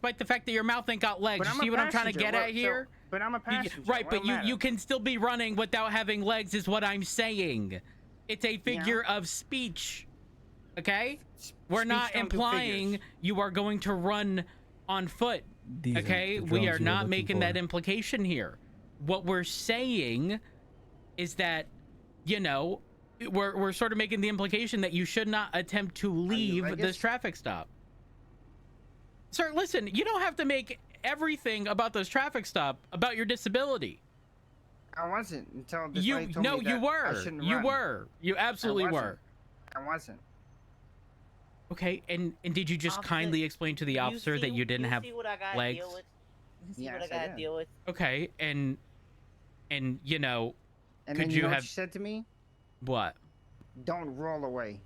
despite the fact that your mouth ain't got legs. But You I'm see a what I'm trying to passenger. get at here? But I'm a passenger. Right, What but don't matter? you can still be running without having legs is what I'm saying. It's a figure of speech. Okay? We're not implying you are going to run on foot. Okay? We are not making that implication here. What we're saying is that, you know, we're sort of making the implication that you should not attempt to leave this traffic stop. Sir, listen, you don't have to make everything about this traffic stop about your disability. I wasn't until this lady told me that you were. I shouldn't You run. were. You absolutely were. I wasn't. Okay, and did you just Officer, kindly explain to the officer that you didn't have legs? You see what I gotta deal with? Okay, and you know, And could then you know have what she said to me? what? Don't roll away.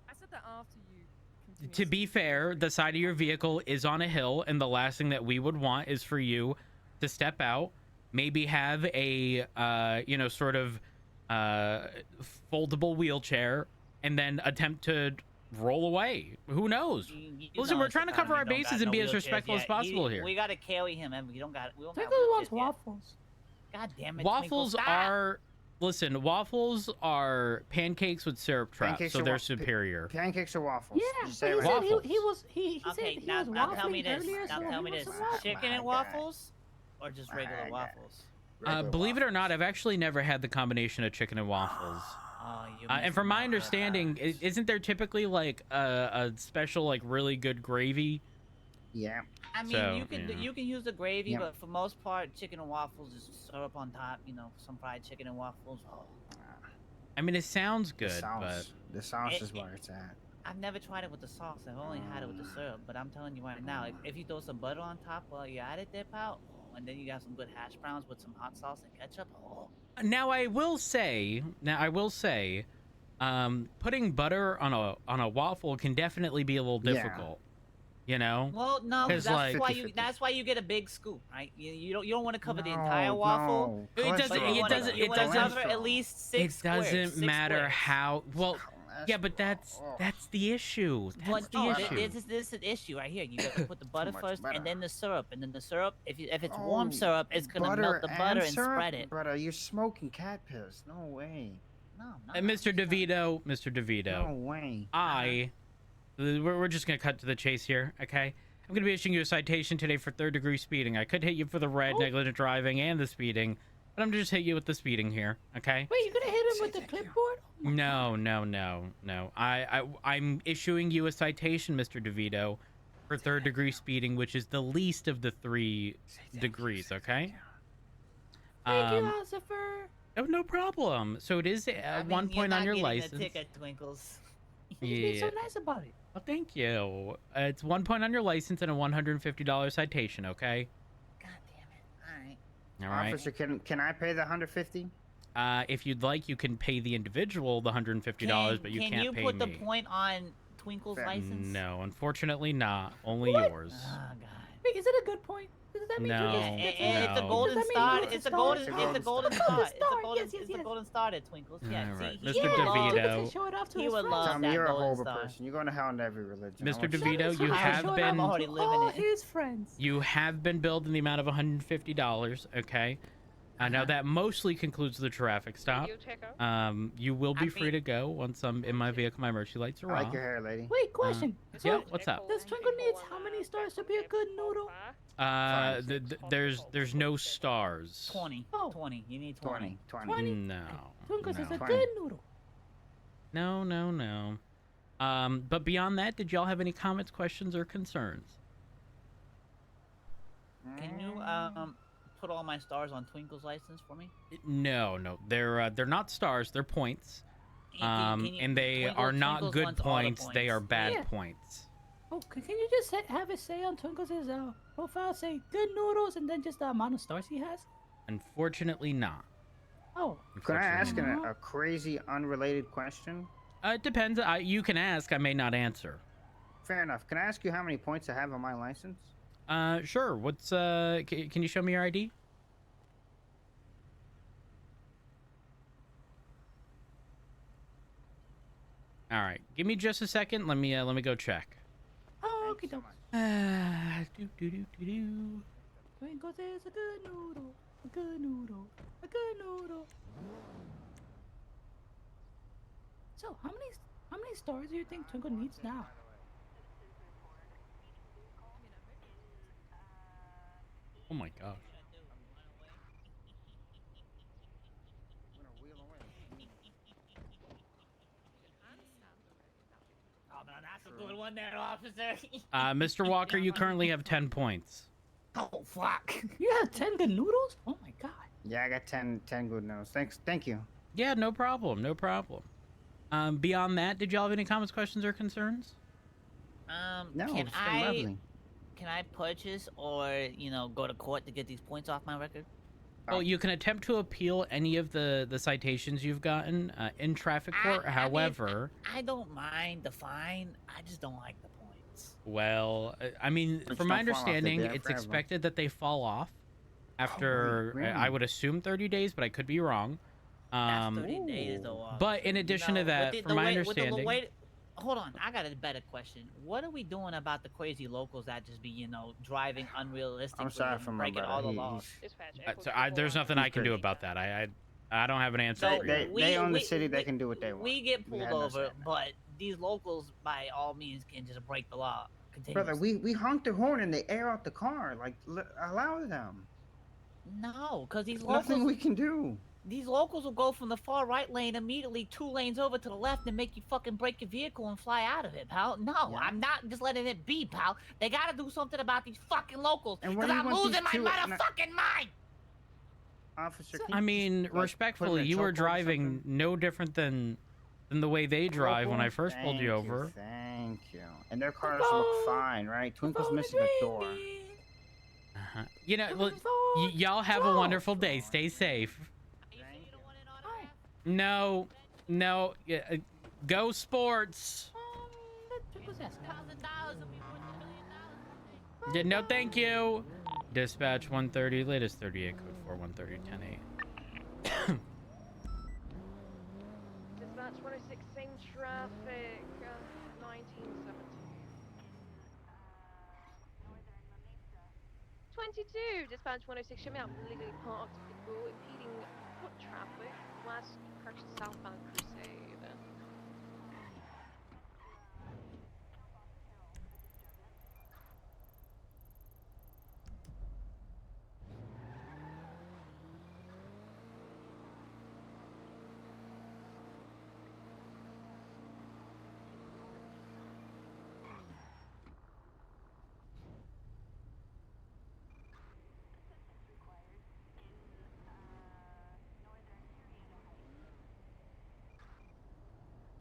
I said that after you. To be fair, the side of your vehicle is on a hill, and the last thing that we would want is for you to step out, maybe have a you know, sort of foldable wheelchair, and then attempt to roll away. Who knows? Listen, we're trying to cover our bases and be as respectful as possible here. We gotta carry him, and we don't got. Twinkles wants waffles. God damn it! Waffles Twinkle, are. Listen, waffles are pancakes with syrup traps, so they're superior. Pancakes or waffles? Yeah, Just say but he it said right. he said Okay, he now, was now tell me waffling this. earlier, Now so tell he me wants this: some waffles. chicken and waffles, or just regular waffles? Believe it or not, I've actually never had the combination of chicken and waffles. And from my understanding, isn't there typically like a special, like, really good gravy? Yeah. I mean, So, you can use the gravy, Yeah. but for most part, chicken and waffles is syrup on top. You know, some fried chicken and waffles. Oh. I mean, it sounds good, The sauce is where it's at. I've never tried it with the sauce. I've only had it with the syrup. But I'm telling you right now, like, if you throw some butter on top while you're at it, there, pal, and then you got some good hash browns with some hot sauce and ketchup. Oh. Now I will say, putting butter on a waffle can definitely be a little difficult. You know? Well, no, that's like, why you get a big scoop, right? You don't want to cover the entire waffle. No. It doesn't cover at least 6 It doesn't squares, matter 6 squares. how well. Yeah, but that's the issue. That's the issue. This is an issue right here. You got to put the butter first, and then the syrup, and then the syrup. If it's warm syrup, it's gonna melt the butter and spread it. Brother, you're smoking cat piss. No way. No. Mr. DeVito, No way. We're just gonna cut to the chase here, okay? I'm gonna be issuing you a citation today for 3rd-degree speeding. I could hit you for the red, negligent driving, and the speeding, but I'm gonna just hit you with the speeding here, okay? Wait, you're gonna hit him with the clipboard? No. I'm issuing you a citation, Mr. DeVito, for 3rd-degree speeding, which is the least of the 3 degrees, okay? Thank you, Lucifer. Oh, no problem. So it is 1 point on your license. The ticket, Twinkles. He's being so nice about it. Well, thank you. It's 1 point on your license and a $150 citation, okay? God damn it. All right. Officer, can I pay the $150? If you'd like, you can pay the individual the $150, but you can't pay me. Can you put the point on Twinkle's license? No, unfortunately not. Only yours. Oh, God. Wait, is it a good point? Does that mean It's a golden star. It's a golden star. It's a golden star at Twinkles. Yeah, All right. see, Mr. DeVito. He would love Tell me that you're a golden horrible star. person. You're going to hell in every religion. Mr. DeVito, you have been I'm already living all it. his friends. You have been billed in the amount of $150, okay? Now that mostly concludes the traffic stop. You will be free to go once I'm in my vehicle. My emergency lights are I off. like your hair, lady. Wait, question. Yeah, what's up? Does Twinkle needs how many stars to be a good noodle? There's no stars. 20. Oh. 20. You need 20. 20? No. Twinkle's is a 20. good noodle. No. But beyond that, did y'all have any comments, questions, or concerns? Can you put all my stars on Twinkle's license for me? No. They're not stars. They're points. And they are not Twinkles good wants all the points. They are bad Yeah. points. Oh, can you just have it say on Twinkle's profile, say good noodles, and then just the amount of stars he has? Unfortunately, not. Oh. Can I ask Unfortunately. a crazy, unrelated question? It depends. You can ask. I may not answer. Fair enough. Can I ask you how many points I have on my license? Sure. What's can you show me your ID? All right. Give me just a second. Let me go check. Oh, okay. Do. Twinkles is a good noodle. A good noodle. A good noodle. So, how many stars do you think Twinkle needs now? Oh my gosh. Oh, man, that's a good one there, officer. Mr. Walker, you currently have 10 points. Oh, fuck. You have 10 good noodles? Oh my god. Yeah, I got 10 good notes. Thank you. Yeah, no problem. No problem. Beyond that, did y'all have any comments, questions, or concerns? No, Can it's been lovely. Can I purchase or, you know, go to court to get these points off my record? Well, you can attempt to appeal any of the citations you've gotten in traffic court. However, I don't mind the fine. I just don't like the points. well, I mean, Which from my don't fall off, they'll understanding, be there it's forever. expected that they fall off after, really? I would assume 30 days, but I could be wrong. That's 30 days, though. But in addition to that, from my understanding... Hold on, I got a better question. What are we doing about the crazy locals that just be, you know, driving unrealistically I'm sorry for and my breaking brother. all the laws? there's nothing I can do about that. I don't have an answer So for you. They own the city. They can do what they want. We get pulled had no over, say in that. but these locals, by all means, can just break the law. Brother, we honked the horn and they air out the car. Like, allow them. No, because these There's nothing locals, we can do. these locals will go from the far right lane immediately 2 lanes over to the left and make you fucking break your vehicle and fly out of it, pal. No, Yeah. I'm not just letting it be, pal. They gotta do something about these fucking locals, And what because do you I'm want these losing my two- motherfucking mind. Officer, can I you mean, just, like, respectfully, put in a you were chokehold or driving something? no different than the way they drive when I Local? first pulled you over. Thank you. And their cars look fine, right? Twinkle's missing a door. You know, look, y'all have a wonderful day. Stay safe. Are you sure you don't want an autograph? No, no, go sports. Twinkle's asking. $1,000 will be worth $1 million. No, thank you. Dispatch 130, latest 38, code 4130, 10-8. Dispatch 106, same traffic, 1970. 22, dispatch 106, show me out illegally parked vehicle impeding foot traffic, west correction southbound Crusade.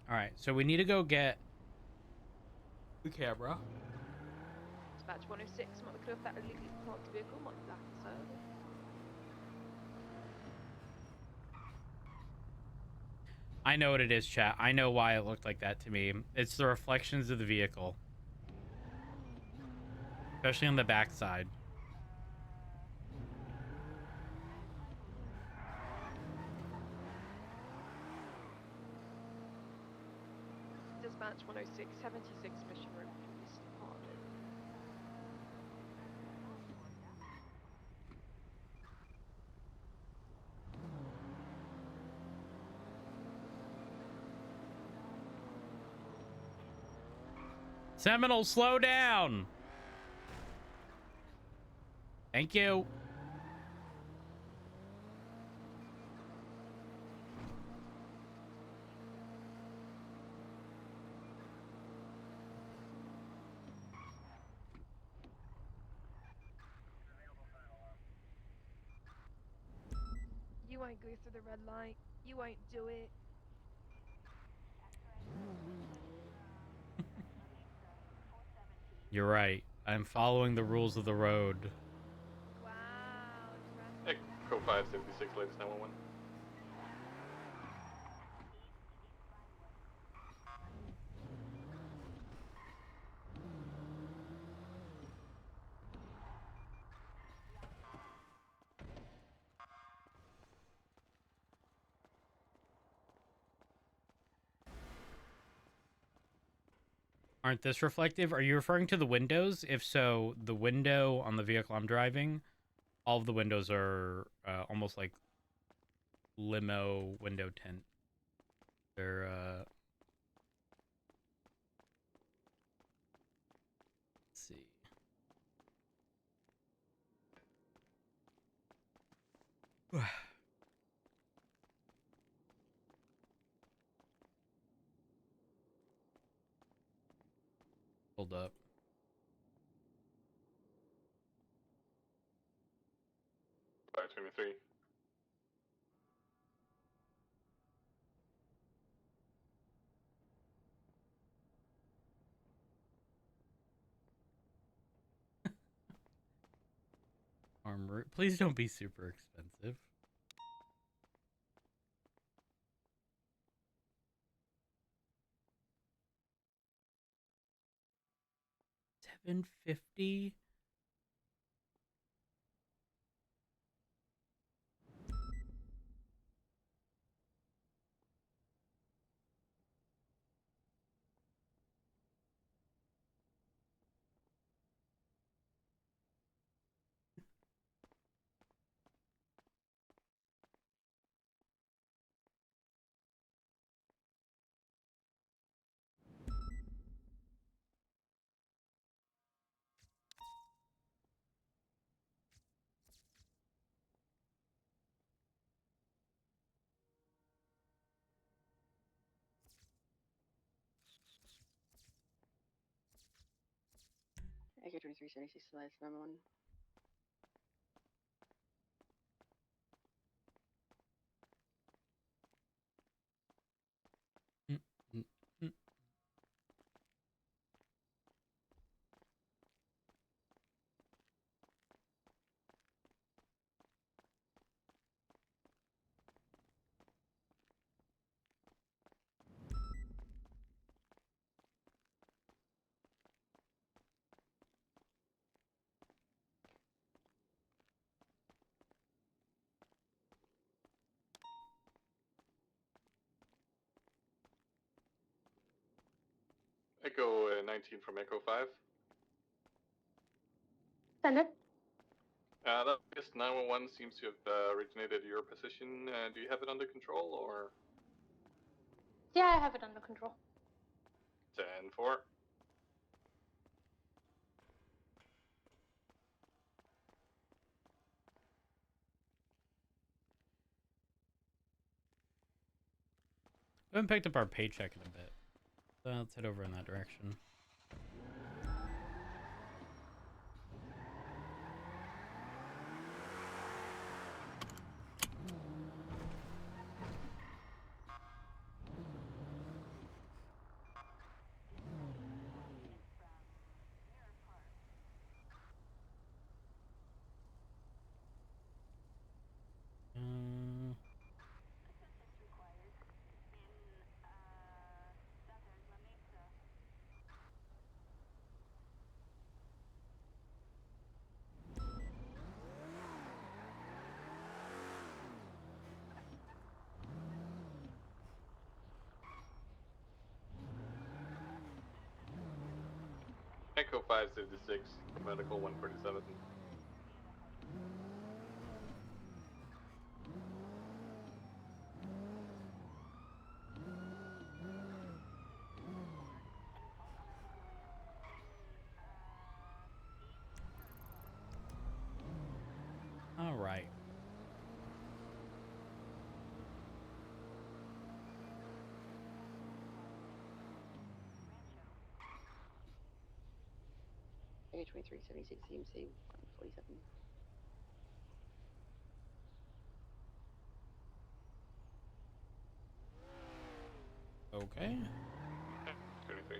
All right, so we need to go get the camera. Dispatch 106, might be clear for that illegally parked vehicle, might be black and served. I know what it is, chat. I know why it looked like that to me. It's the reflections of the vehicle, especially on the backside. Dispatch 106, 76 Mission Road Police Department. Seminole, slow down. Thank you. You won't go through the red light. You won't do it. You're right. I'm following the rules of the road. Wow. Echo 576, latest 911. aren't this reflective? Are you referring to the windows? If so, the window on the vehicle I'm driving, all of the windows are almost like limo window tint. They're let's see. Hold up. Five 23. Armor. Please don't be super expensive. $750. AK 2376 slides, number one. Mm, mm, mm. Echo 19 from Echo 5. Send it. That guess 911 seems to have originated your position. Do you have it under control or? Yeah, I have it under control. 10-4. We haven't picked up our paycheck in a bit. So let's head over in that direction. Echo 576, medical 147. All right. AK 2376 CMC 147. Okay. 23.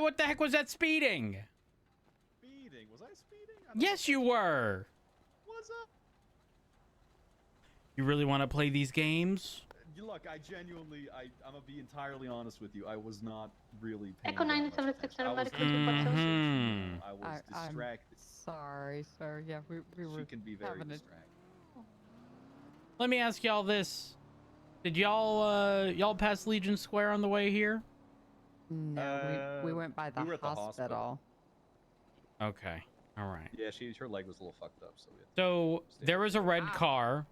what the heck was that speeding? Speeding? Was I speeding? I don't Yes, you were. What's up? You really want to play these games? Look, I genuinely, I'm gonna be entirely honest with you. I was not really paying Echo that much 976 attention. I was automatic control box. Mhm. I was I'm distracted. sorry, sir. Yeah, we were She can be very having a distracted. Let me ask y'all this. Did y'all pass Legion Square on the way here? No, we went by the, we were at the hospital. Okay. All right. Yeah, her leg was a little fucked up, so we had to So stay there with was a her. red car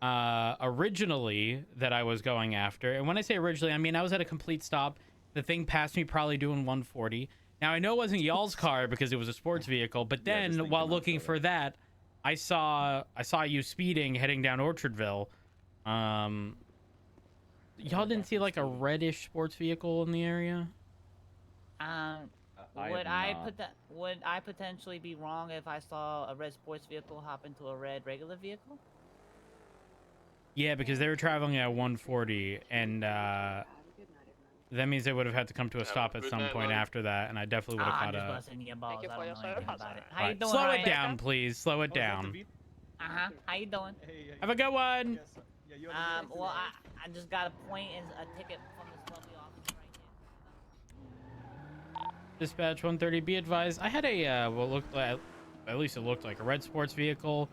originally that I was going after. And when I say originally, I mean I was at a complete stop. The thing passed me probably doing 140. Now I know it wasn't y'all's car because it was a sports vehicle, but Yeah, then this thing while came out looking so for that, I saw you speeding heading down Orchardville. Y'all didn't see like a reddish sports vehicle in the area? Would I potentially be wrong if I saw a red sports vehicle hop into a red regular vehicle? Yeah, because they were traveling at 140, and that means they would have had to come to a stop at some point after that, and I definitely would have I'm caught just up. busting your balls. Thank you I for don't your know anything service. about it. How you doing, Slow Ryan? it down, please. Slow it Oh, is that down. the How you doing? Hey, Have a good one. yes, yeah, you have a good Well, one. I just got a point and a ticket from this lovely officer right here. Dispatch 130, be advised. I had a, what looked like, at least it looked like a red sports vehicle.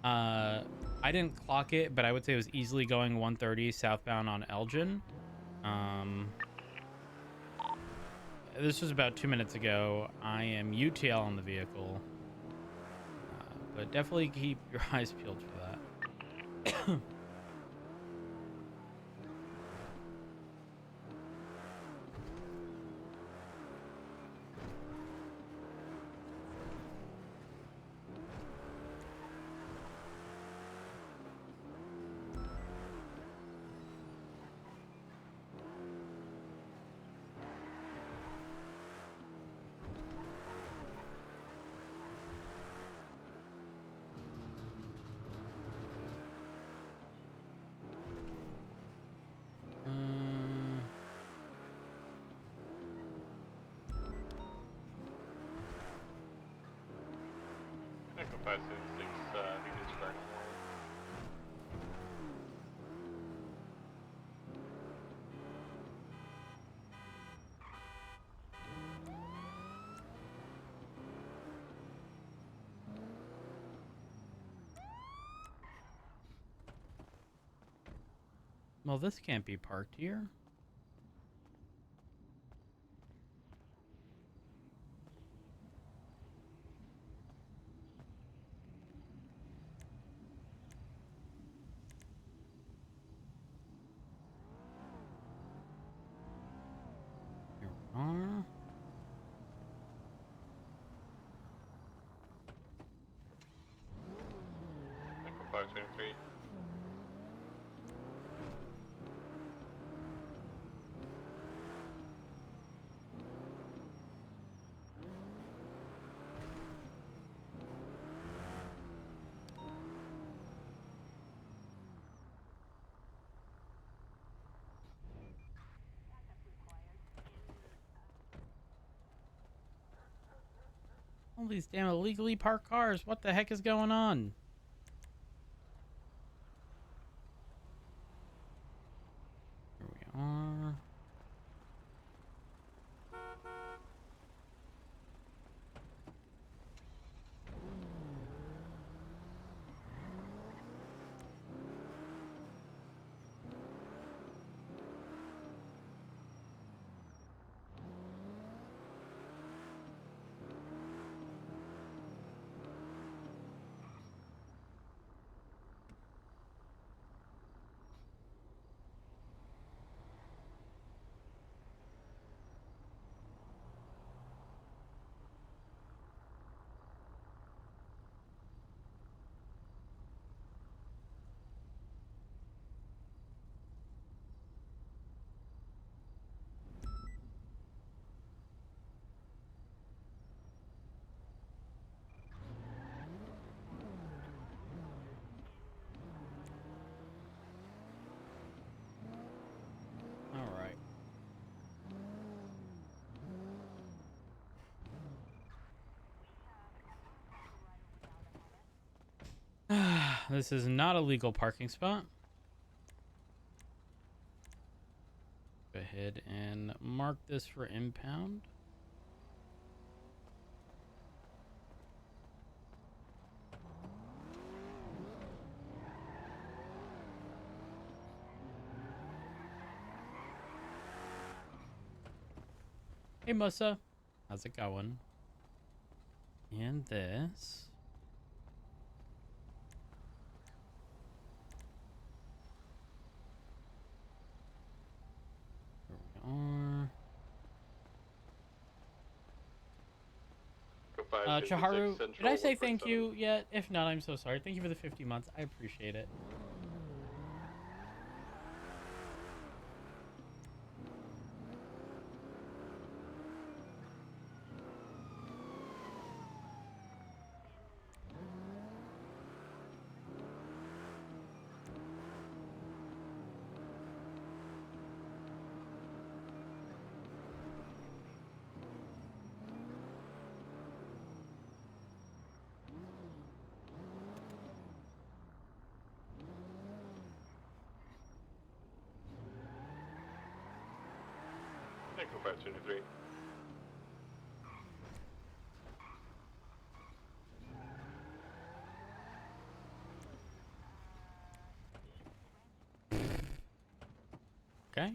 I didn't clock it, but I would say it was easily going 130 southbound on Elgin. This was about 2 minutes ago. I am UTL on the vehicle. But definitely keep your eyes peeled for that. Echo 576, Legion Square. Well, this can't be parked here. Here we are. Echo 523. All these damn illegally parked cars. What the heck is going on? Here we are. This is not a legal parking spot. Go ahead and mark this for impound. Hey, Musa. How's it going? And this. Here we are. Chaharu, did I say thank you yet? If not, I'm so sorry. Thank you for the 50 months. I appreciate it. Echo 523. Okay.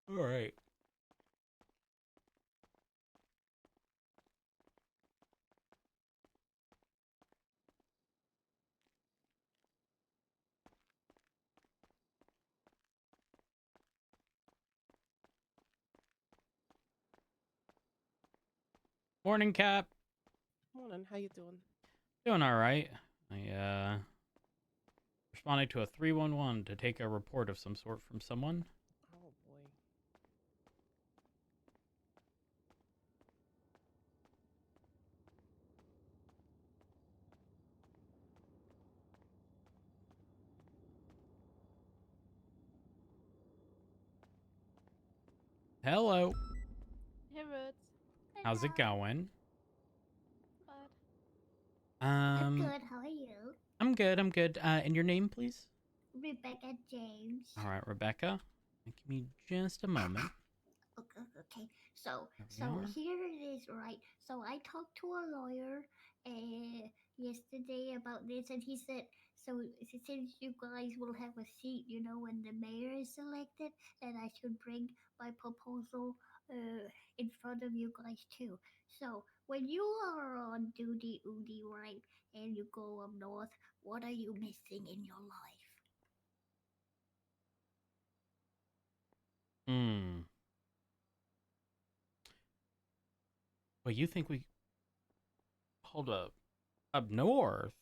All right. Morning, Cap. Morning, how you doing? Doing all right. I responding to a 311 to take a report of some sort from someone. Oh boy. Hello. Hey, Roots. How's it going? Bud. I'm good. How are you? I'm good. I'm good. And your name, please? Rebecca James. All right, Rebecca. Give me just a moment. Okay. So There we are. here it is, right? So I talked to a lawyer yesterday about this, and he said, so since you guys will have a seat, when the mayor is elected, and I should bring my proposal in front of you guys too. So when you are on duty, right, and you go up north, what are you missing in your life? Well, you think we hold up north?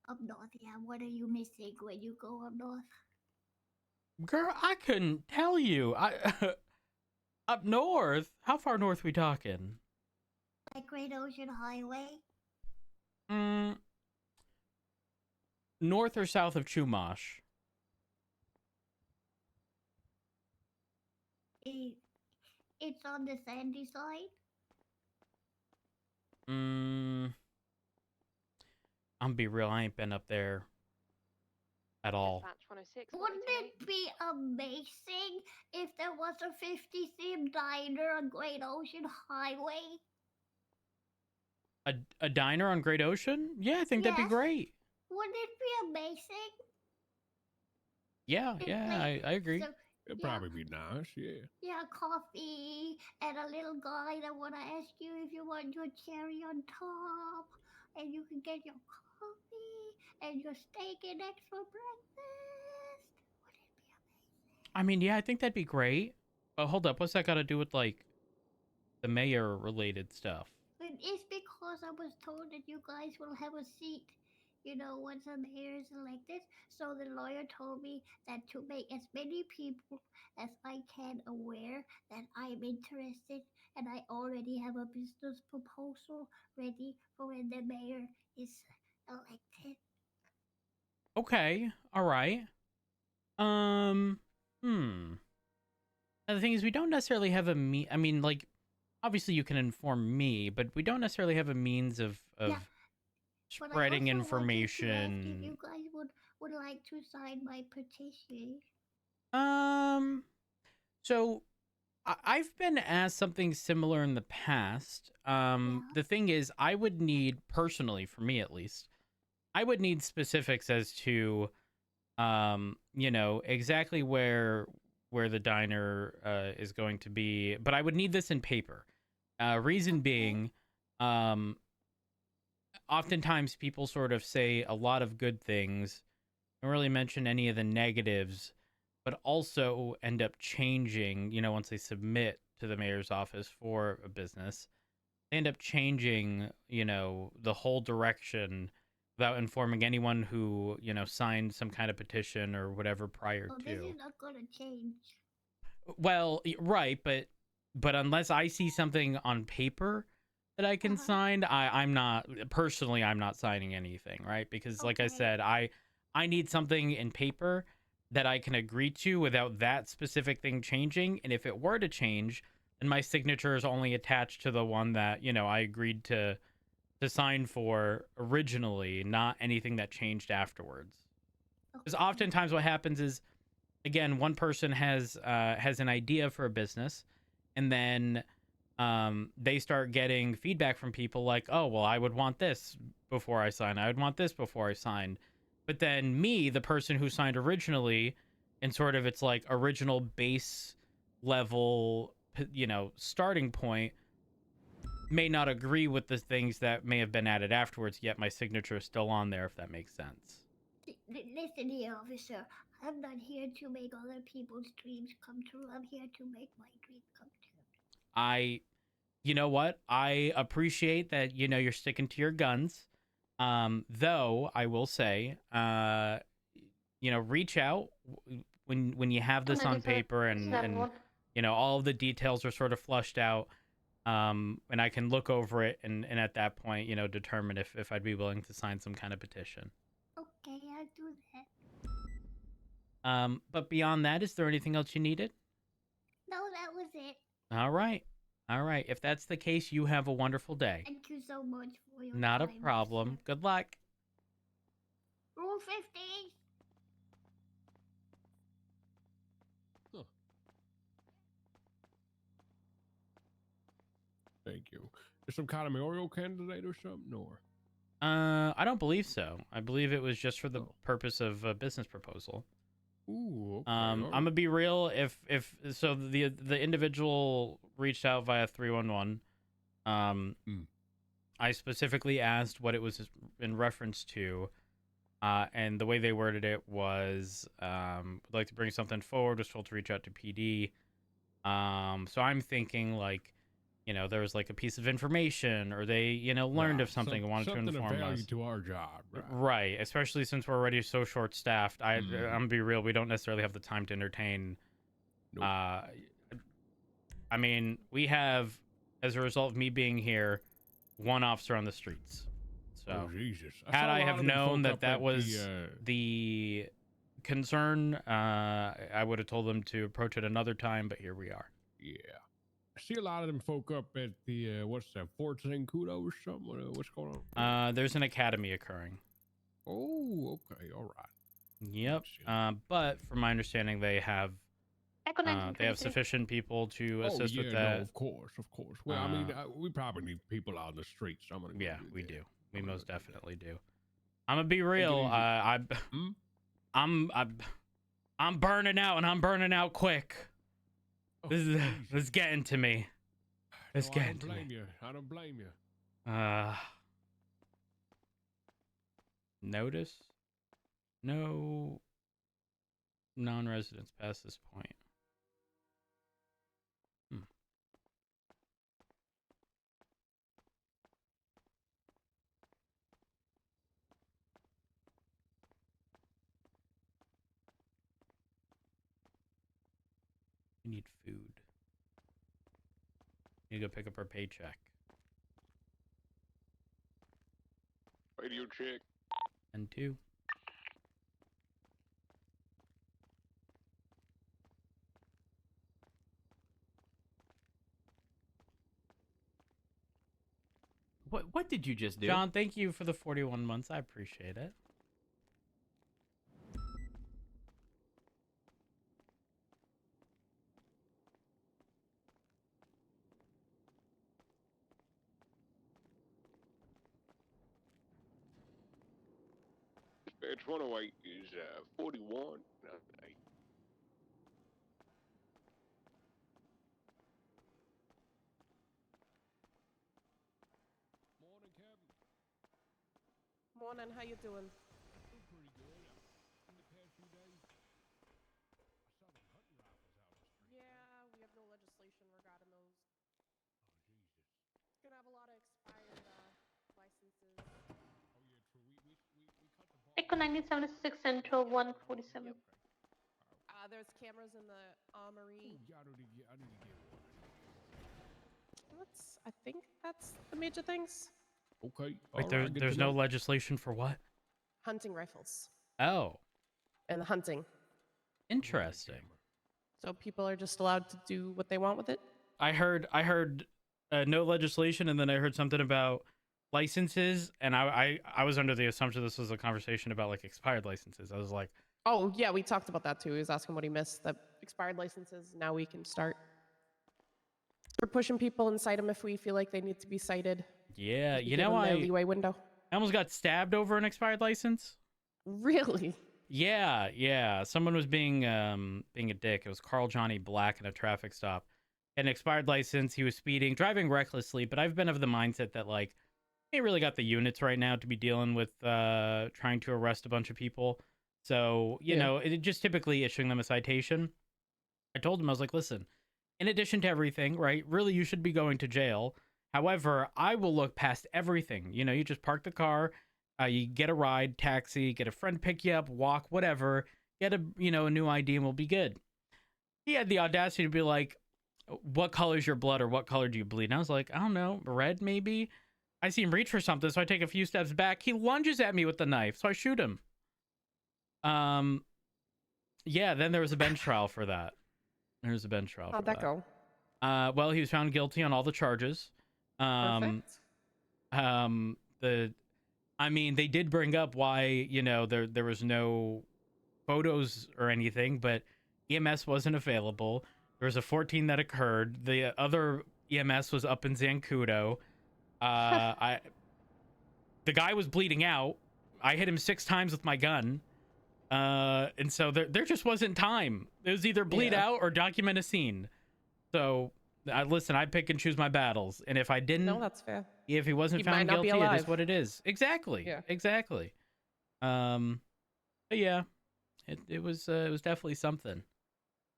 Up north, yeah. What are you missing when you go up north? Girl, I couldn't tell you. I up north. How far north we talking? Like Great Ocean Highway? North or south of Chumash? It's on the sandy side. I'm gonna be real. I ain't been up there at all. Dispatch 106. Wouldn't it be amazing if there was a 50 theme diner on Great Ocean Highway? A diner on Great Ocean? Yeah, I think that'd be Yes. great. Wouldn't it be amazing? Yeah, It's yeah, like- I agree. So, It'd yeah, probably be nice, yeah. yeah, coffee and a little guy that wanna ask you if you want your cherry on top, and you can get your coffee and your steak and eggs for breakfast. Would it be amazing? I mean, yeah, I think that'd be great. But hold up, what's that got to do with like the mayor related stuff? It's because I was told that you guys will have a seat, once the mayor is elected. So the lawyer told me that to make as many people as I can aware that I'm interested, and I already have a business proposal ready for when the mayor is elected. Okay, all right. Hmm. Now, the thing is, we don't necessarily have I mean, like, obviously you can inform me, but we don't necessarily have a means of Yeah, but I spreading also wanted to ask if information. you guys would like to sign my petition. So I've been asked something similar in the past. Yeah. The thing is, I would need, personally, for me at least, I would need specifics as to, exactly where the diner is going to be, but I would need this in paper. Reason being, oftentimes people sort of say a lot of good things, don't really mention any of the negatives, but also end up changing, once they submit to the mayor's office for a business, they end up changing, the whole direction without informing anyone who, signed some kind of petition or whatever prior Oh, this to. is not gonna change. Well, right, but unless I see something on paper that I can sign, I'm not personally, I'm not signing anything, right? Because like I Okay. said, I need something in paper that I can agree to without that specific thing changing. And if it were to change, then my signature is only attached to the one that, I agreed to sign for originally, not anything that changed afterwards. Because oftentimes what happens is, again, one person has an idea for a business, and then they start getting feedback from people like, oh, well, I would want this before I sign. I would want this before I signed. But then me, the person who signed originally, and sort of it's like original base level, starting point, may not agree with the things that may have been added afterwards, yet my signature is still on there, if that makes sense. Listen here, officer. I'm not here to make other people's dreams come true. I'm here to make my dream come true. You know what? I appreciate that, you're sticking to your guns. Though I will say, reach out when you have this on paper and all of the details are sort of flushed out. And I can look over it and at that point, determine if I'd be willing to sign some kind of petition. Okay, I'll do that. But beyond that, is there anything else you needed? No, that was it. All right. If that's the case, you have a wonderful day. Thank you so much for your Not a time, problem. sir. Good luck. Rule 50. Thank you. Is some kind of mayoral candidate or something, or? I don't believe so. I believe it was just for the purpose of a business proposal. Ooh, okay. I'm gonna be real. If so, the individual reached out via 311. I specifically asked what it was in reference to, and the way they worded it was, would like to bring something forward. Was told to reach out to PD. So I'm thinking like, there was like a piece of information, or they, learned of something and wanted to inform something of value us. to our job, right? Right, especially since we're already so short-staffed. I'm gonna be real. We don't necessarily have the time to entertain. Nope. I mean, we have, as a result of me being here, one officer on the streets. So, Oh, Jesus. had saw a I lot have of them known folk that up that at was the concern, I would have told them to approach it another time. But here we are. Yeah. I see a lot of them folk up at the, what's that, Fort St. Kudo or something? What's going on? There's an academy occurring. Oh, okay. All right. Yep. But from my understanding, they have sufficient people to assist with that. No, of course. Well, I mean, we probably need people out in the streets. Yeah, we do. We most definitely do. I'm gonna be real. I'm burning out, and I'm burning out quick. Oh, This is please. this is getting to me. It's No, I getting don't to blame me. you. I don't blame you. Notice? No non-residents past this point. We need food. Need to go pick up our paycheck. Radio check. And 2. What did you just do? John, thank you for the 41 months. I appreciate it. Dispatch 108 is 41. Morning, Kevin. Morning, how you doing? I'm pretty good. In the past few days, I saw them hunting rifles out on the street. Yeah, we have no legislation regarding those. Oh, Jesus. Gonna have a lot of expired licenses. Oh, yeah, true. We cut the ball. Echo 1976 Central 147. There's cameras in the armory. Ooh, I need to get one. I think that's the major things. Okay. Wait, there's no legislation for what? Hunting rifles Oh, and hunting. interesting. So people are just allowed to do what they want with it. I heard no legislation, and then I heard something about licenses, and I was under the assumption this was a conversation about like expired licenses. I was like, Oh, yeah, we talked about that too. He was asking what he missed. The expired licenses, now we can start. We're pushing people and cite them if we feel like they need to be cited. yeah, We you give know, them their I leeway window. almost got stabbed over an expired license. Really? Yeah. Someone was being a dick. It was Carl Johnny Black in a traffic stop. Had an expired license. He was speeding, driving recklessly. But I've been of the mindset that like, he ain't really got the units right now to be dealing with trying to arrest a bunch of people. So you know, it just typically issuing them a citation. I told him, I was like, listen, in addition to everything, right? Really, you should be going to jail. However, I will look past everything. You know, you just park the car. You get a ride, taxi, get a friend pick you up, walk, whatever. Get a new ID and we'll be good. He had the audacity to be like, what color's your blood or what color do you bleed? And I was like, I don't know, red maybe? I see him reach for something, so I take a few steps back. He lunges at me with the knife, so I shoot him. Yeah, then there was a bench trial for that. There's a bench trial How'd for that go? Well, he was found guilty on all the charges. Perfect. They did bring up why, there was no photos or anything, but EMS wasn't available. There was a 14 that occurred. The other EMS was up in Zancudo. The guy was bleeding out. I hit him 6 times with my gun. And so there just wasn't time. It was either bleed out or document a scene. So listen, I pick and choose my battles. And if I didn't, No, that's fair. if he wasn't He might found not be guilty, it is alive. what it is. Exactly. Yeah. Exactly. But yeah, it was definitely something.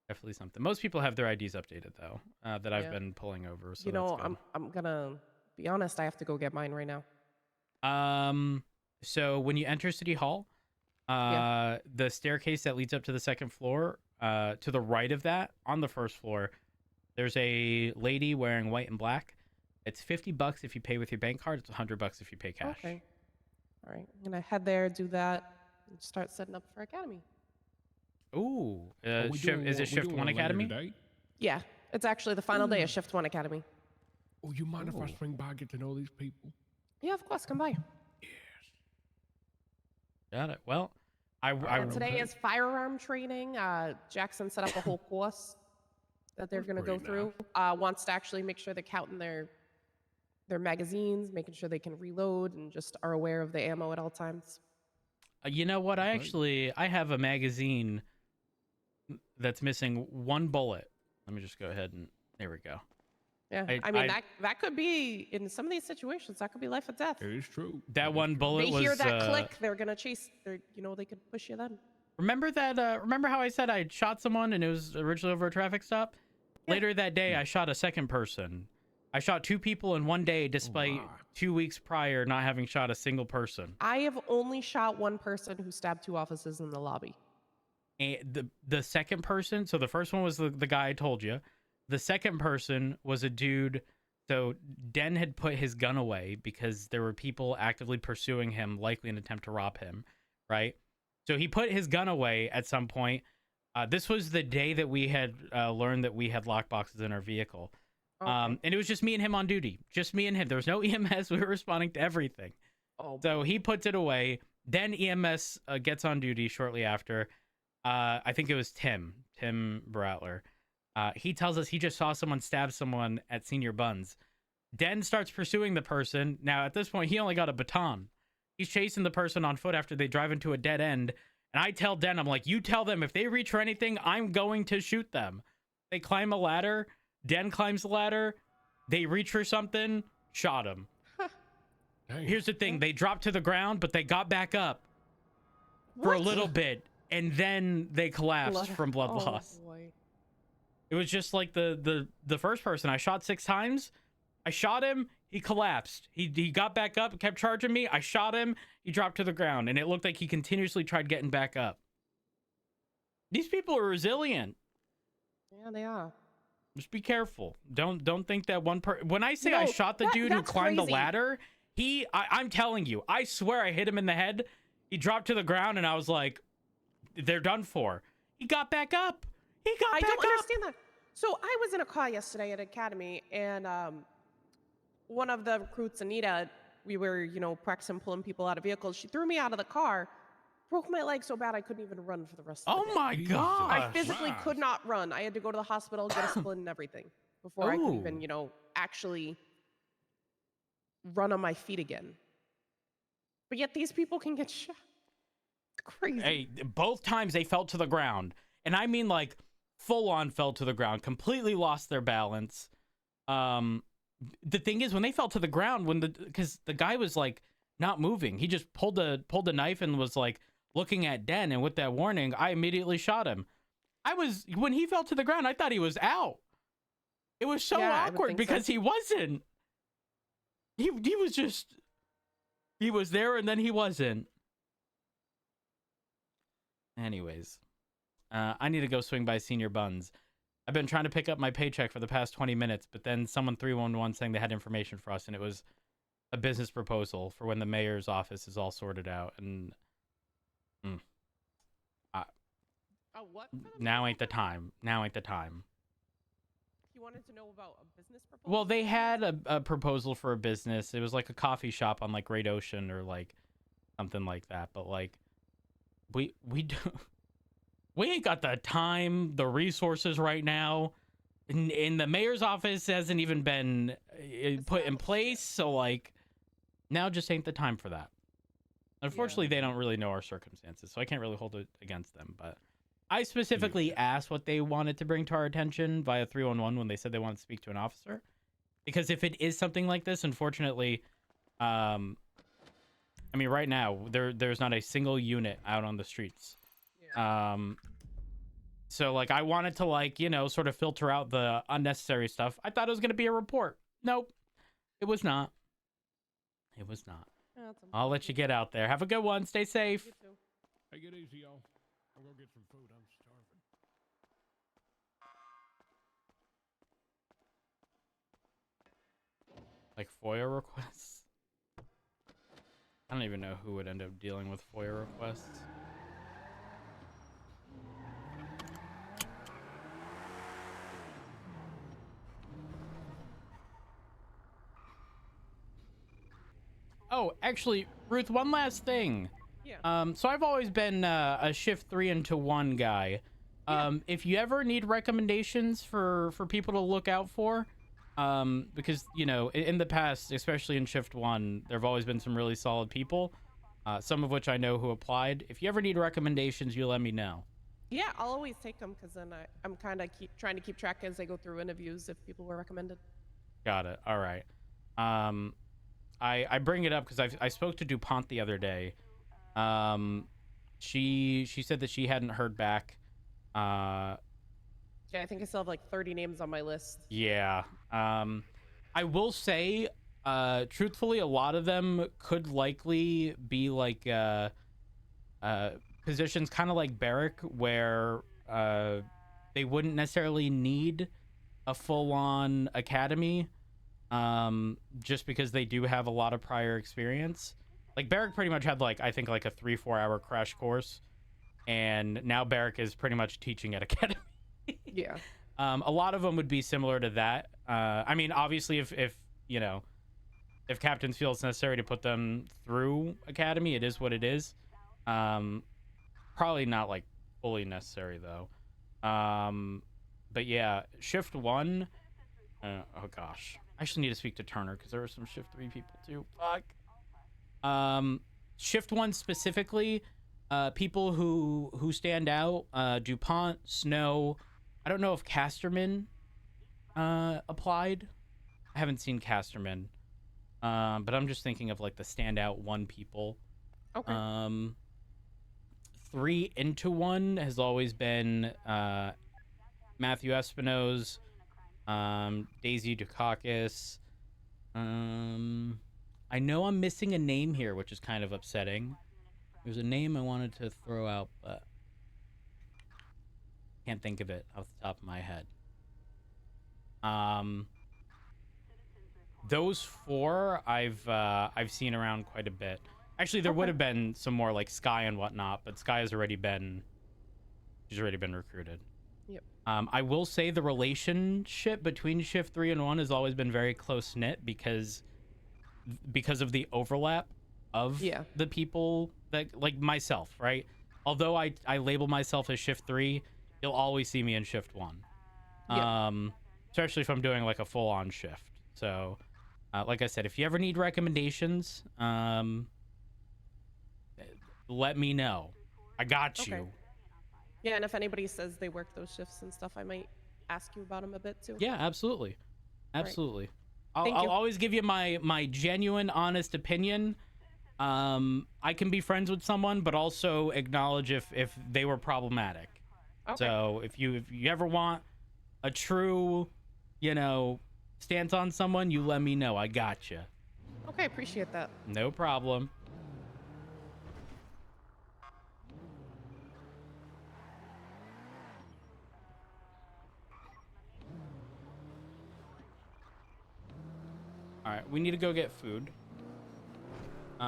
Definitely something. Most people have their IDs updated though, that I've been pulling over. So that's good. I'm gonna be honest. I have to go get mine right now. So when you enter City Hall, the staircase that leads up to the second floor, to the right of that, on the first floor, there's a lady wearing white and black. It's $50 if you pay with your bank card. It's $100 if you pay cash. Okay. All right. I'm gonna head there, do that, and start setting up for Academy. Ooh, Are we doing is it we Shift doing 1 later Academy? today? Yeah, it's actually the final day of Shift 1 Academy. Oh, you mind if I Ooh. swing by and get to know these people? Yeah, of course. Come by. Got it. Well, I Today is firearm training. Jackson set up a whole course that they're That's going to go pretty through. Wants to actually make sure they're counting their magazines, making sure they can reload, and just are aware of the ammo at all times. You know what? I have a magazine that's missing one bullet. Let me just go ahead and there we go. Yeah, I mean that could be in some of these situations. That could be life or death. It is true. That one bullet They was. hear that click, they're gonna chase. They could push you then. Remember that? Remember how I said I shot someone and it was originally over a traffic stop? Yeah. Later that day, I shot a second person. I shot 2 people in one day, despite 2 weeks prior not having shot a single person. I have only shot one person who stabbed 2 officers in the lobby. And the second person, so the first one was the guy I told you. The second person was a dude. So Den had put his gun away because there were people actively pursuing him, likely in an attempt to rob him, right? So he put his gun away at some point. This was the day that we had learned that we had lockboxes in our vehicle. Okay. And it was just me and him on duty. Just me and him. There was no EMS. We were responding to everything. Oh. So he puts it away. Then EMS gets on duty shortly after. I think it was Tim Bratler. He tells us he just saw someone stab someone at Senior Buns. Den starts pursuing the person. Now, at this point, he only got a baton. He's chasing the person on foot after they drive into a dead end. And I tell Den, I'm like, you tell them if they reach for anything, I'm going to shoot them. They climb a ladder. Den climbs the ladder. They reach for something. Shot him. Here's the thing. They dropped to the ground, but they got back up for a little bit. And then they collapsed from blood loss. Boy. It was just like the first person. I shot 6 times. I shot him. He collapsed. He got back up, kept charging me. I shot him. He dropped to the ground. And it looked like he continuously tried getting back up. These people are resilient. Yeah, they are. Just be careful. Don't think that one when I say I shot the dude who climbed the ladder, I'm telling you, I swear I hit him in the head. He dropped to the ground and I was like, they're done for. He got back up. I don't understand that. So I was in a car yesterday at Academy, and one of the recruits, Anita, we were, practicing pulling people out of vehicles. She threw me out of the car, broke my leg so bad I couldn't even run for the rest of the day. Oh my God. I physically could not run. I had to go to the hospital, get a splint and everything before I could even, actually run on my feet again. But yet these people can get shot. It's crazy. Hey, both times they fell to the ground. And I mean like full on fell to the ground, completely lost their balance. The thing is when they fell to the ground, because the guy was like not moving, he just pulled a knife and was like looking at Den, and with that warning, I immediately shot him. When he fell to the ground, I thought he was out. It was so awkward because he wasn't. He was there and then he wasn't. Anyways, I need to go swing by Senior Buns. I've been trying to pick up my paycheck for the past 20 minutes, but then someone 311 saying they had information for us, and it was a business proposal for when the mayor's office is all sorted out. And what? Now ain't the time. Now ain't the time. You wanted to know about a business proposal? Well, they had a proposal for a business. It was like a coffee shop on like Great Ocean or like something like that. But like, we ain't got the time, the resources right now. And the mayor's office hasn't even been put in place. So like, now just ain't the time for that. Unfortunately, they don't really know our circumstances, so I can't really hold it against them. But I specifically asked what they wanted to bring to our attention via 311 when they said they wanted to speak to an officer. Because if it is something like this, unfortunately, I mean, right now, there's not a single unit out on the streets. Yeah. So, like, I wanted to, like, sort of filter out the unnecessary stuff. I thought it was going to be a report. Nope. It was not. It was not. I'll let you get out there. Have a good one. Stay safe. You too. Hey, get easy, y'all. I'll go get some food. I'm starving. Like FOIA requests? I don't even know who would end up dealing with FOIA requests. Oh, actually, Ruth, one last thing. Yeah. So I've always been a shift 3 into 1 guy. If you ever need recommendations for people to look out for, because, in the past, especially in shift 1, there have always been some really solid people, some of which I know who applied. If you ever need recommendations, you let me know. Yeah, I'll always take them because then I'm kind of trying to keep track as I go through interviews if people were recommended. Got it. All right. I bring it up because I spoke to DuPont the other day. She said that she hadn't heard back. Yeah, I think I still have like 30 names on my list. Yeah. I will say, truthfully, a lot of them could likely be like positions kind of like Barrack, where they wouldn't necessarily need a full-on academy, just because they do have a lot of prior experience. Like Barrack pretty much had like, I think like a 3-4 hour crash course, and now Barrack is pretty much teaching at academy. Yeah. A lot of them would be similar to that. I mean, obviously, if you know, if captains feel it's necessary to put them through academy, it is what it is. Probably not like fully necessary though. But yeah, shift 1. Oh gosh, I actually need to speak to Turner because there were some shift 3 people too. Fuck. Shift 1 specifically, people who stand out. DuPont, Snow. I don't know if Casterman applied. I haven't seen Casterman. But I'm just thinking of like the standout 1 people. Okay. 3 into 1 has always been Matthew Espinoz, Daisy Dukakis. I know I'm missing a name here, which is kind of upsetting. There's a name I wanted to throw out, but can't think of it off the top of my head. Those 4 I've seen around quite a bit. Actually, there would have been some more like Sky and whatnot, but Sky has already been, she's already been recruited. Yep. I will say the relationship between shift 3 and 1 has always been very close knit because of the overlap of the people that, like myself, right? Although I label myself as shift 3, you'll always see me in shift 1. Yeah. Especially if I'm doing like a full-on shift. So, like I said, if you ever need recommendations, let me know. I got you. Yeah, and if anybody says they work those shifts and stuff, I might ask you about them a bit too. Yeah, absolutely. Absolutely. Thank I'll you. always give you my genuine, honest opinion. I can be friends with someone, but also acknowledge if they were problematic. Okay. So if you ever want a true, stance on someone, you let me know. I got you. Okay, appreciate that. No problem. All right, we need to go get food. We're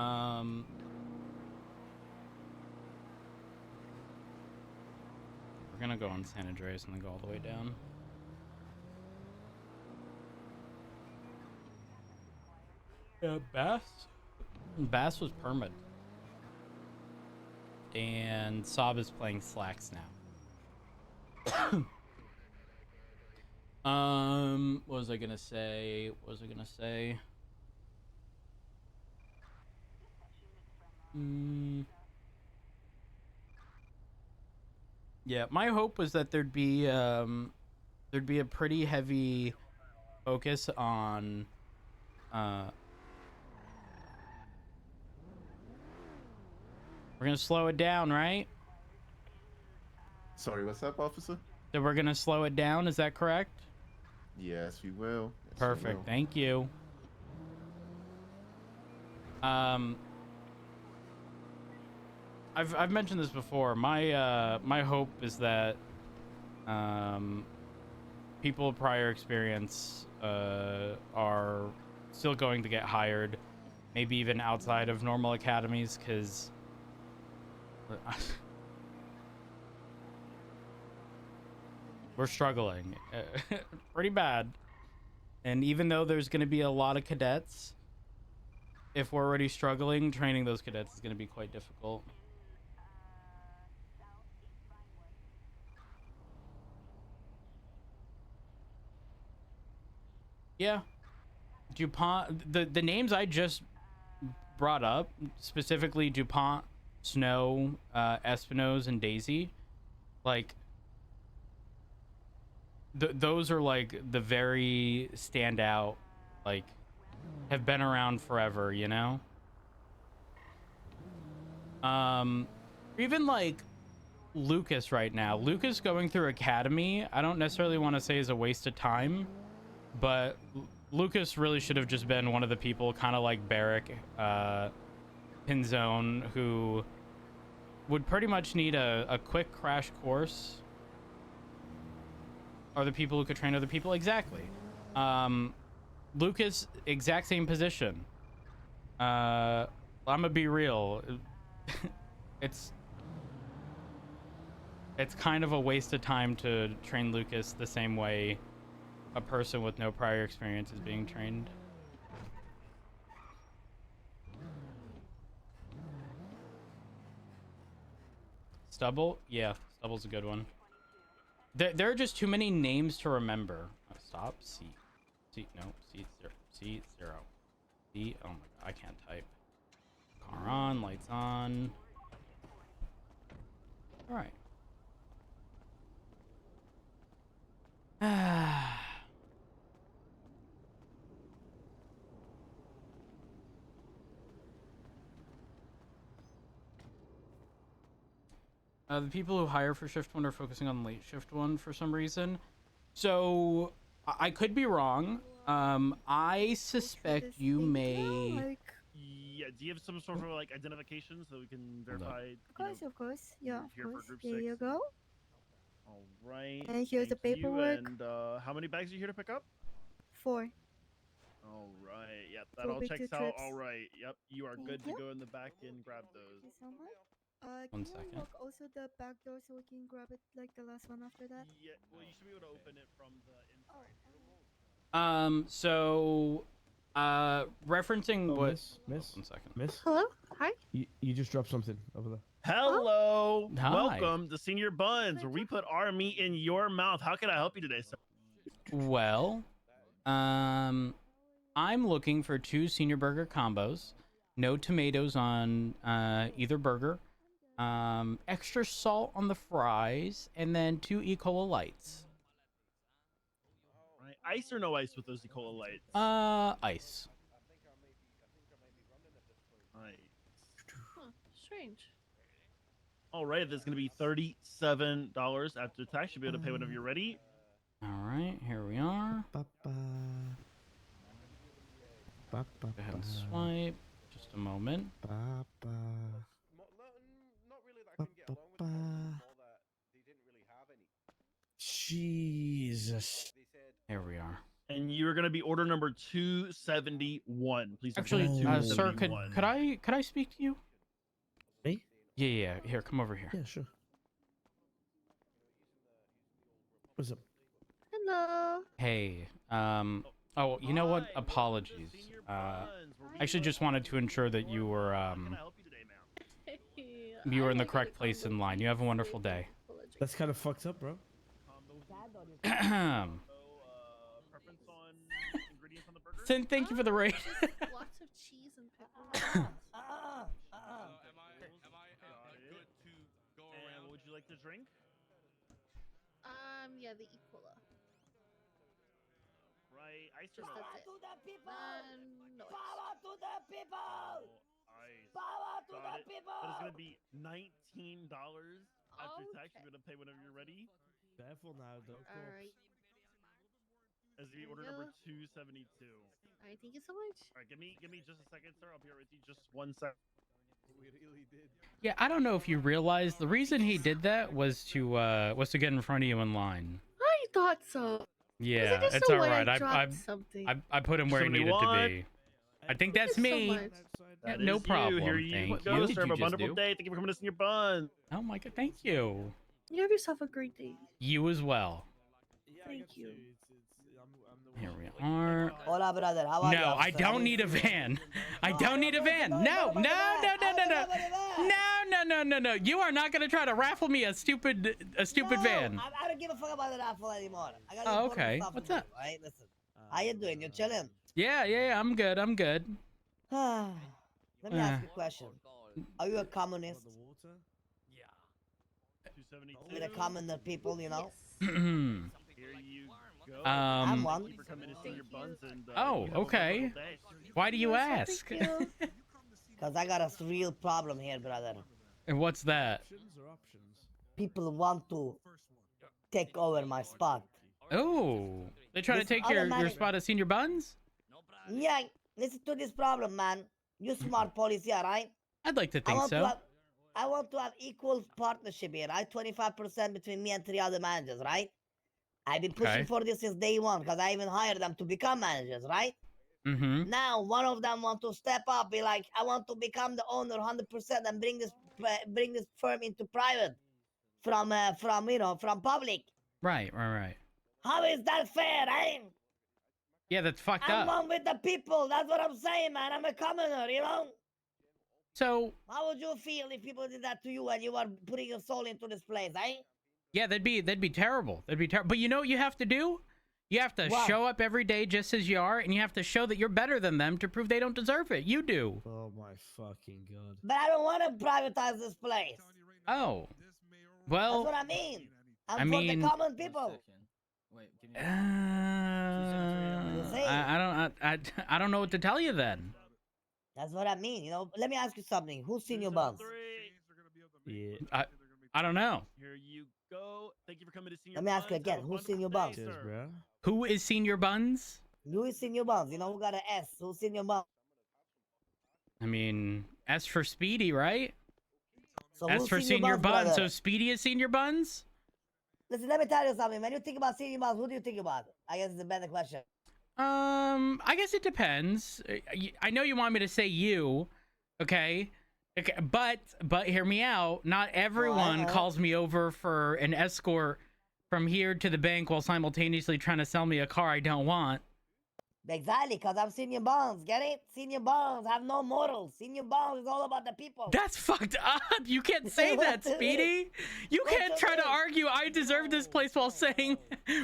gonna go on San Andreas and then go all the way down. Yeah, Bass was permit. And Saab is playing Slacks now. What was I gonna say? Yeah, my hope was that there'd be a pretty heavy focus on we're gonna slow it down, right? Sorry, what's up, officer? So we're gonna slow it down, is that correct? Yes, we will. Yes, Perfect, we will. thank you. I've mentioned this before. My hope is that people with prior experience are still going to get hired, maybe even outside of normal academies, because we're struggling pretty bad. And even though there's going to be a lot of cadets, if we're already struggling, training those cadets is going to be quite difficult. Yeah. DuPont, the names I just brought up, specifically DuPont, Snow, Espinoz, and Daisy, Like, those are like the very standout, like, have been around forever, you know? Even like Lucas right now. Lucas going through Academy, I don't necessarily want to say is a waste of time, but Lucas really should have just been one of the people, kind of like Barrick, Pinzone, who would pretty much need a quick crash course. Are the people who could train other people? Exactly. Lucas, exact same position. I'm gonna be real. It's kind of a waste of time to train Lucas the same way a person with no prior experience is being trained. Stubble? Yeah, Stubble's a good one. There are just too many names to remember. Oh, stop. C. No. C0. C0. C. Oh my god, I can't type. Car on, lights on. Alright. The people who hire for shift one are focusing on late shift one for some reason. So I could be wrong. I suspect you may. Yeah, do you have some sort of like identification so we can verify? Of course. Yeah, of here for course. group Here 6? you go. All right. And here's the thank you. paperwork. And how many bags are you here to pick up? 4. All right. Yep, that 4 all big checks 2 out. trips. All right. Yep, you are Thank good you. to go in the back and grab those. Thank you so much. One Can you second. lock also the back door so we can grab it like the last one after that? Yeah, well, you should be able to open it from the inside. So, referencing what? Miss. One second. Miss. Hello? Hi? You just dropped something over there. Hello. Hi. Welcome to Senior Buns, where we put our meat in your mouth. How can I help you today, sir? Well, I'm looking for 2 senior burger combos. No tomatoes on either burger. Extra salt on the fries, and then 2 E. Cola lights. Right. Ice or no ice with those E. Cola lights? Ice. Nice. Strange. All right, that's going to be $37 after tax. You'll be able to pay whenever you're ready. All right, here we are. Go ahead and swipe. Just a moment. Jesus. Here we are. And you're going to be order number 271. Please. Actually, sir, could 271. I speak to you? Me? Yeah. Here, come over here. Yeah, sure. What's up? Hello. Hey. Oh, you know what? Apologies. I actually just wanted to ensure that you were you were in the correct place in line. You have a wonderful day. That's kind of fucked up, bro. Sin, thank you for the raid. Lots of cheese and pepperoni. And what would you like to drink? Yeah, the E. Cola. Right, ice or Just no that's ice? it. No. Power to the people! Power to the people! That is going to be $19 after tax. You're going to pay whenever you're ready. Careful now, though. All right. As the order number 272. All right, thank you so much. All right, give me just a second, sir. I'll be right with you. Just 1 sec. We really did. Yeah, I don't know if you realize the reason he did that was to get in front of you in line. I thought so. Yeah, just it's the all way right. I I dropped something. put him where he needed to 71. be. I think that's Thank you me. so much. Yeah, That no is problem. You. Here you Thank go, you. sir. What did Have you a just wonderful do? day. Thank you for coming to Senior Bun. Oh my god, thank you. You have yourself a great day. You as well. Thank you. Here we are. Hola, brother. How are you? No, I don't need a van. I don't need a van. No. No. You are not gonna try to raffle me a stupid van. I don't give a fuck about the raffle anymore. I got Oh, important okay. stuff What's to do, up? Right? Listen. How you doing? You chilling? Yeah. I'm good. Let me ask you a question. Are you a communist? with the commoner people, you know. Here you go. I'm one. Thank you for coming to see your buns and, Oh, you have a okay. wonderful day. Why do you ask? Because I got a real problem here, brother. And what's that? People want to take over my spot. Oh, they try to This take your automatic- spot as Senior Buns? Yeah, listen to this problem, man. You smart police here, right? I'd like to think I want to have equal partnership here, right? 25% between me and 3 other managers, right? I've been pushing Okay. for this since day one because I even hired them to become managers, right? Mm-hmm. Now one of them want to step up, be like, I want to become the owner 100% and bring this firm into private from public. Right. How is that fair, eh? Yeah, that's fucked I'm up. one with the people. That's what I'm saying, man. I'm a commoner, you know. So how would you feel if people did that to you and you were putting your soul into this place, eh? yeah, that'd be terrible. That'd be terrible. But you know what you have to do? You have to What? show up every day just as you are, and you have to show that you're better than them to prove they don't deserve it. You do. Oh my fucking god. But I don't want to privatize this place. Oh, well. That's what I mean. I'm I for mean, the common people. I don't know what to tell you then. That's what I mean. You know. Let me ask you something. Who's seen your buns? Yeah. I don't know. Here you go. Thank you for coming to see your Let me ask you buns. Have again. a Who's seen your wonderful buns? day, Cheers, sir. bro. Who is Senior Buns? Who is seen your buns? You know who got an S? Who's seen your buns? I mean, S for Speedy, right? So S who's for seen your Senior buns, Buns. brother? So Speedy is Senior Buns? Listen, let me tell you something. When you think about senior buns, who do you think about? I guess it's a better question. I guess it depends. I know you want me to say you, okay? Okay, but hear me out. Not everyone calls me over for an escort from here to the bank while simultaneously trying to sell me a car I don't want. Exactly, because I'm senior buns. Get it? Senior buns have no morals. Senior buns is all about the people. That's fucked up. You can't say that, Speedy. You can't try to argue I deserve this place while saying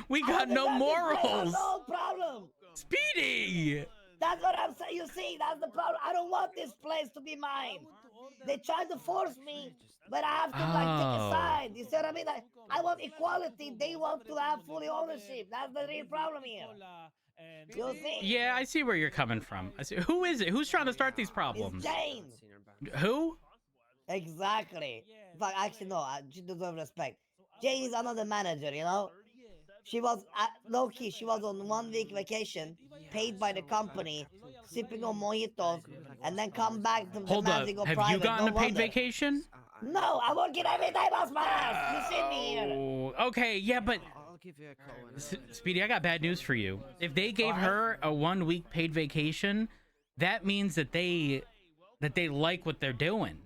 we got no morals. No problem. Speedy! That's what I'm saying. You see, that's the problem. I don't want this place to be mine. They try to force me, but I have to take a side. You see what I mean? Like, I want equality. They want to have fully ownership. That's the real problem here. You see? Yeah, I see where you're coming from. I see. Who is it? Who's trying to start these problems? It's Jane. Who? Exactly. But actually, no, she deserves respect. Jane is another manager, you know? She was, low key, she was on 1 week vacation, paid by the company, sipping on mojitos, and then come back to Hold up. demanding go Have private. you gotten No a paid wonder. vacation? No, I'm working every day, boss my ass. You see me here. Oh, okay, yeah, but Speedy, I got bad news for you. If they gave her a 1 week paid vacation, that means that they like what they're doing.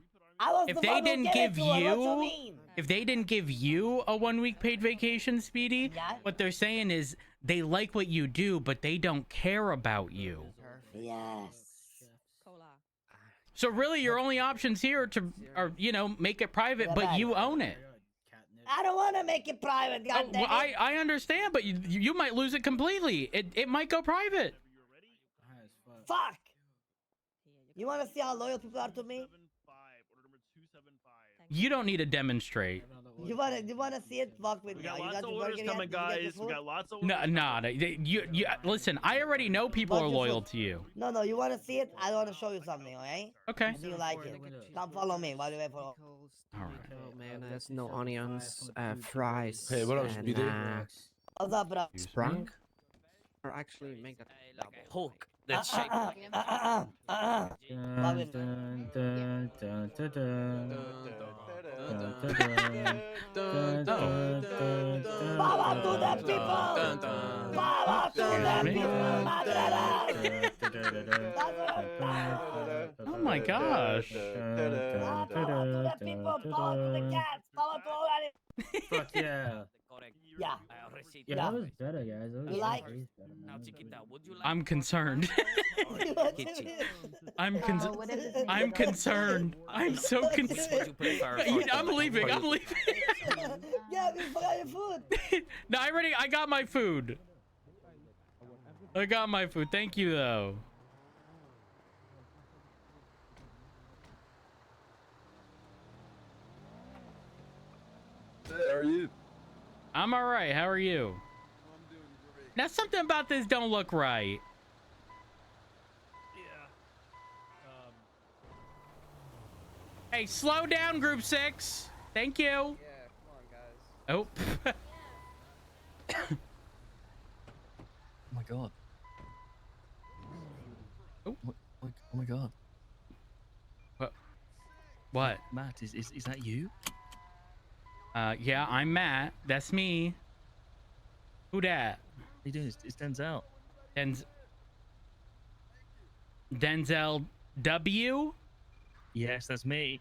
If they didn't give you, if they didn't give you a 1 week paid vacation, Speedy, what they're saying is they like what you do, but they don't care about you. Yes. So really, your only options here are make it private, but you own it. I don't want to make it private, Well, goddammit. I understand, but you might lose it completely. It might go private. Fuck. You want to see how loyal people are to me? You don't need to demonstrate. You wanna see it? Fuck with We me. got You lots got of your orders burger yet? coming, Did you get your guys. We food? got lots of No, orders. nah, you listen. I already know people are loyal to you. No, you want to see it? I want to show you something, okay? Okay. See you like it. Come follow me while you wait for. All right. Oh man, there's no onions, fries. Hey, what up, and, Speedy? What's up, bro? Sprung? Or actually make that double. Hulk. That's shape. Power to the people! Power to the people! Oh my gosh. Power to the people! Power to the cats! Power to all that! Fuck yeah. Yeah. Yeah, that was better, guys. That was You like? way better. I'm concerned. I'm concerned. I'm so concerned. I'm leaving. I'm leaving. Yeah, you forgot your food. No, I got my food. I got my food. Thank you, though. How are you? I'm all right. How are you? I'm doing great. Now, something about this don't look right. Yeah. Hey, slow down, Group 6. Thank you. Yeah, come on, guys. Oh. Oh my god. Oh. Oh my god. What? Matt, is that you? Yeah, I'm Matt. That's me. Who dat? How you doing? It's Denzel. Denzel W? Yes, that's me.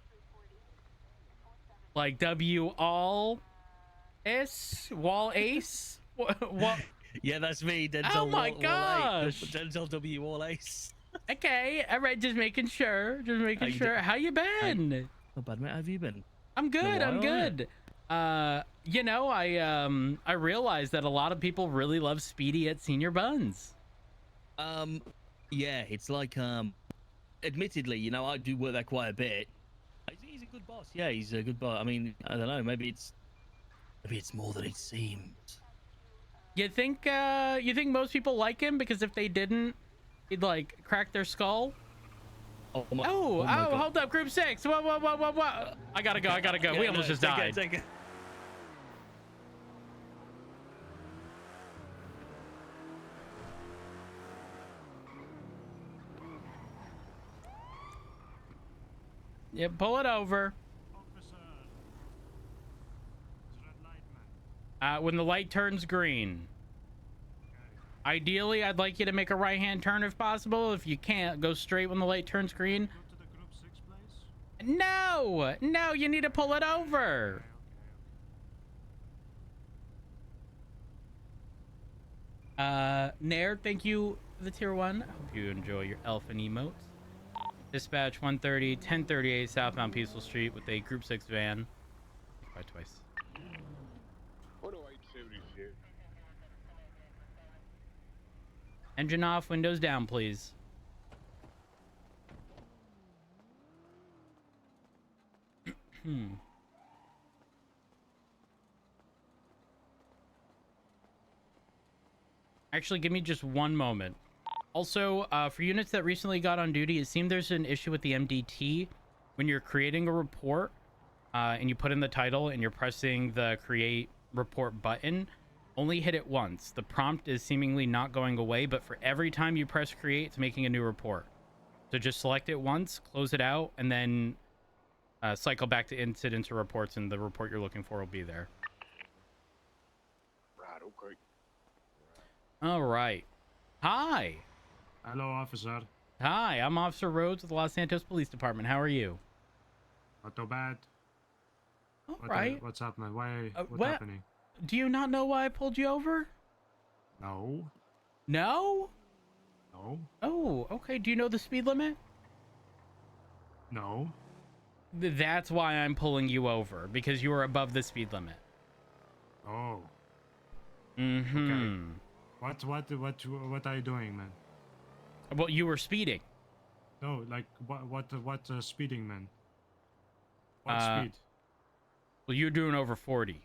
Like W all S? Wall Ace? What? Yeah, that's me, Denzel. Oh my gosh. Denzel W. All Ace. Okay, all right, just making sure. Just making sure. How you been? Not bad, mate. How have you been? I'm good. I'm while, good. You know, I realized that a lot of people really love Speedy at Senior Buns. Yeah, it's like admittedly, you know, I do work there quite a bit. He's a good boss. Yeah, he's a good boss. I mean, I don't know, maybe it's more than it seems. You think most people like him? Because if they didn't, he'd like crack their skull. Oh my God. Hold up, Group 6. What? I gotta go. Yeah, We almost just died. Take it. Yeah, pull it over. When the light turns green. Ideally, I'd like you to make a right-hand turn if possible. If you can't, go straight when the light turns green. No, you need to pull it over. Nair, thank you for the tier 1. I hope you enjoy your elfin emotes. Dispatch 130, 1038 southbound Peaceful Street with a Group 6 van. By twice. Engine off, windows down, please. Actually, give me just one moment. Also, for units that recently got on duty, it seemed there's an issue with the MDT. When you're creating a report and you put in the title and you're pressing the create report button, only hit it once. The prompt is seemingly not going away, but for every time you press create, it's making a new report. So just select it once, close it out, and then cycle back to incidents or reports, and the report you're looking for will be there. Right, okay. All right. Hi. Hello, officer. Hi, I'm Officer Rhodes with the Los Santos Police Department. How are you? Not too bad. All right. What's happening? What's what? happening? Do you not know why I pulled you over? No. No? No. Oh, okay. Do you know the speed limit? No. That's why I'm pulling you over, because you are above the speed limit. Oh. Mm-hmm. Okay. What are you doing, man? Well, you were speeding. No, like what speeding, man? What speed? Well, you're doing over 40.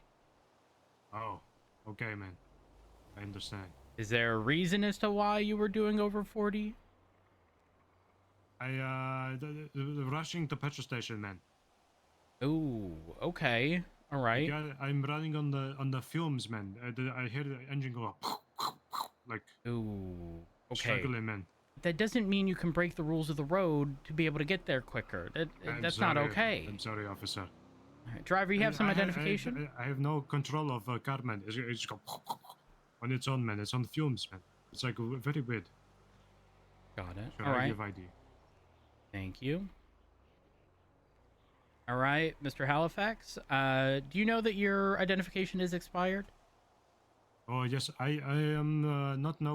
Oh, okay, man. I understand. Is there a reason as to why you were doing over 40? Rushing to petrol station, man. Oh, okay. All right. Yeah, I'm running on the fumes, man. I hear the engine go like. Ooh, okay. Struggling, man. That doesn't mean you can break the rules of the road to be able to get there quicker. That's not okay. I'm sorry, officer. Right, driver, you have some identification? I have no control of a car, man. It's go on its own, man. It's on fumes, man. It's like very weird. Got it. Should All I right. give ID? Thank you. All right, Mr. Halifax. Do you know that your identification is expired? Oh yes, I am not know